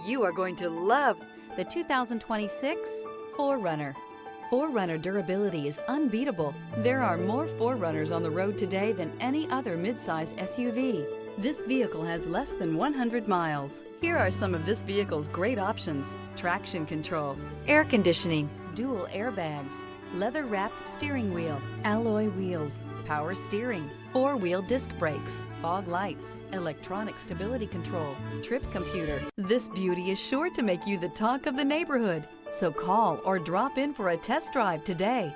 You are going to love the 2026 4Runner. 4Runner durability is unbeatable. There are more 4Runners on the road today than any other midsize SUV. This vehicle has less than 100 miles. Here are some of this vehicle's great options: traction control, air conditioning, dual airbags, leather-wrapped steering wheel, alloy wheels, power steering, four-wheel disc brakes, fog lights, electronic stability control, trip computer. This beauty is sure to make you the talk of the neighborhood. So call or drop in for a test drive today.